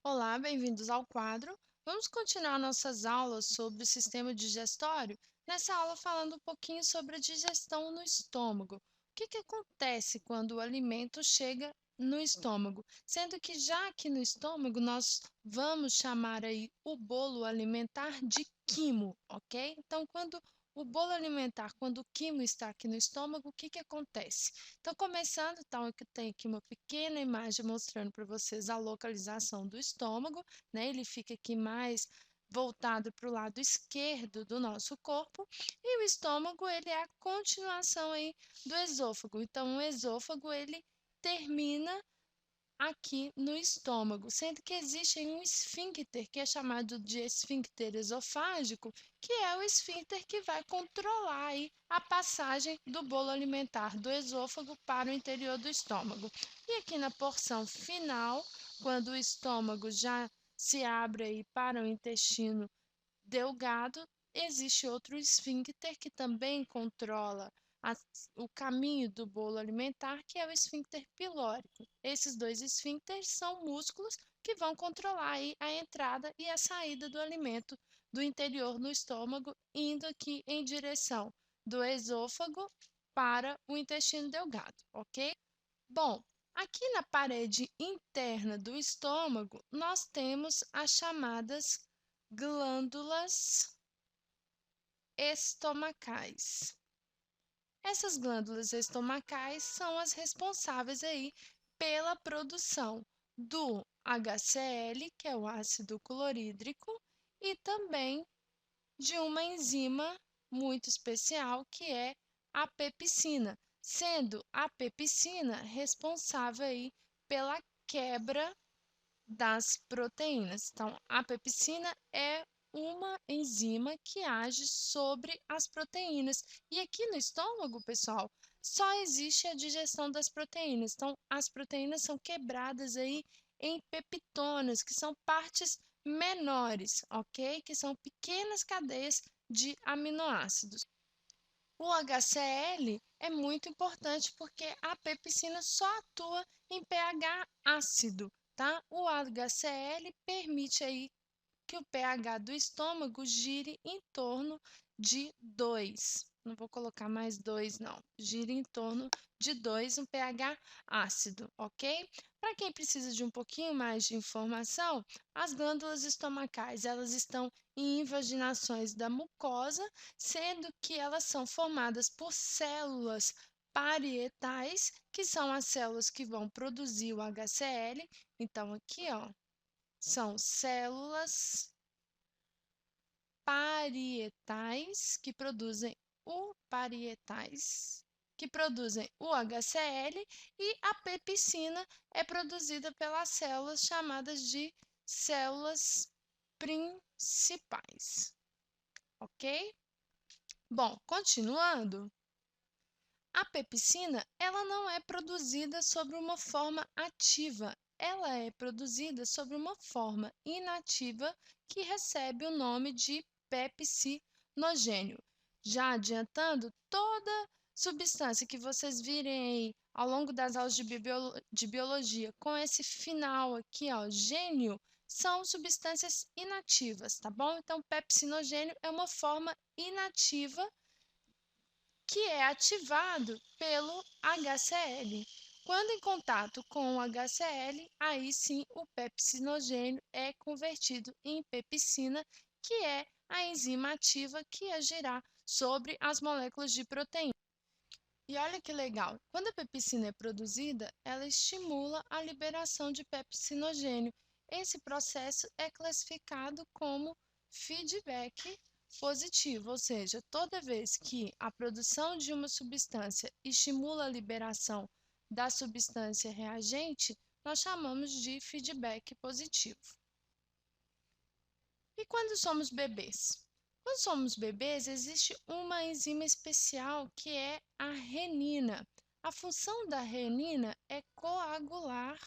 Olá, bem-vindos ao quadro. Vamos continuar nossas aulas sobre o sistema digestório. Nessa aula, falando um pouquinho sobre a digestão no estômago. O que acontece quando o alimento chega no estômago? Sendo que já aqui no estômago, nós vamos chamar aí o bolo alimentar de quimo, ok? Então, quando o quimo está aqui no estômago, o que acontece? Então, começando, então, eu tenho aqui uma pequena imagem mostrando para vocês a localização do estômago, né? Ele fica aqui mais voltado para o lado esquerdo do nosso corpo, e o estômago, ele é a continuação aí do esôfago. Então, o esôfago, ele termina aqui no estômago, sendo que existe um esfíncter, que é chamado de esfíncter esofágico, que é o esfíncter que vai controlar aí a passagem do bolo alimentar do esôfago para o interior do estômago. E aqui na porção final, quando o estômago já se abre aí para o intestino delgado, existe outro esfíncter que também controla a, o caminho do bolo alimentar, que é o esfíncter pilórico. Esses dois esfíncteres são músculos que vão controlar aí a entrada e a saída do alimento do interior no estômago, indo aqui em direção do esôfago para o intestino delgado, ok? Bom, aqui na parede interna do estômago, nós temos as chamadas glândulas estomacais. Essas glândulas estomacais são as responsáveis aí pela produção do HCl, que é o ácido clorídrico, e também de uma enzima muito especial, que é a pepsina, sendo a pepsina responsável aí pela quebra das proteínas. Então, a pepsina é uma enzima que age sobre as proteínas. E aqui no estômago, pessoal, só existe a digestão das proteínas. Então, as proteínas são quebradas aí em peptonas, que são partes menores, ok? Que são pequenas cadeias de aminoácidos. O HCl é muito importante porque a pepsina só atua em pH ácido, tá? O HCl permite aí que o pH do estômago gire em torno de 2. Não vou colocar mais 2, não. Gira em torno de 2, um pH ácido, ok? Para quem precisa de um pouquinho mais de informação, as glândulas estomacais, elas estão em invaginações da mucosa, sendo que elas são formadas por células parietais, que são as células que vão produzir o HCl. Então, aqui, ó, são células parietais que produzem o HCl, e a pepsina é produzida pelas células chamadas de células principais, ok? Bom, continuando, a pepsina, ela não é produzida sobre uma forma ativa, ela é produzida sobre uma forma inativa, que recebe o nome de pepsinogênio. Já adiantando, toda substância que vocês virem aí ao longo das aulas de biologia com esse final aqui, ó, gênio, são substâncias inativas, tá bom? Então, pepsinogênio é uma forma inativa que é ativado pelo HCl. Quando em contato com o HCl, aí sim o pepsinogênio é convertido em pepsina, que é a enzima ativa que agirá sobre as moléculas de proteína. E olha que legal, quando a pepsina é produzida, ela estimula a liberação de pepsinogênio. Esse processo é classificado como feedback positivo, ou seja, toda vez que a produção de uma substância estimula a liberação da substância reagente, nós chamamos de feedback positivo. E quando somos bebês? Quando somos bebês, existe uma enzima especial, que é a renina. A função da renina é coagular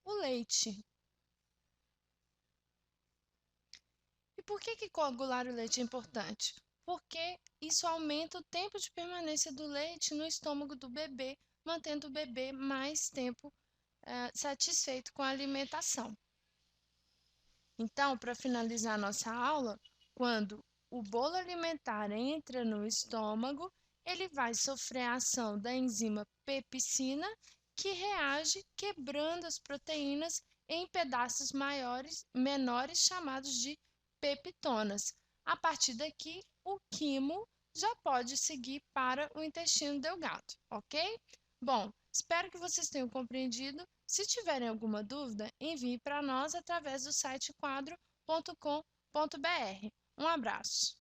o leite. E por que coagular o leite é importante? Porque isso aumenta o tempo de permanência do leite no estômago do bebê, mantendo o bebê mais tempo satisfeito com a alimentação. Então, para finalizar nossa aula, quando o bolo alimentar entra no estômago, ele vai sofrer a ação da enzima pepsina, que reage quebrando as proteínas em pedaços menores chamados de peptonas. A partir daqui, o quimo já pode seguir para o intestino delgado, ok? Bom, espero que vocês tenham compreendido. Se tiverem alguma dúvida, envie para nós através do site quadro.com.br. Um abraço!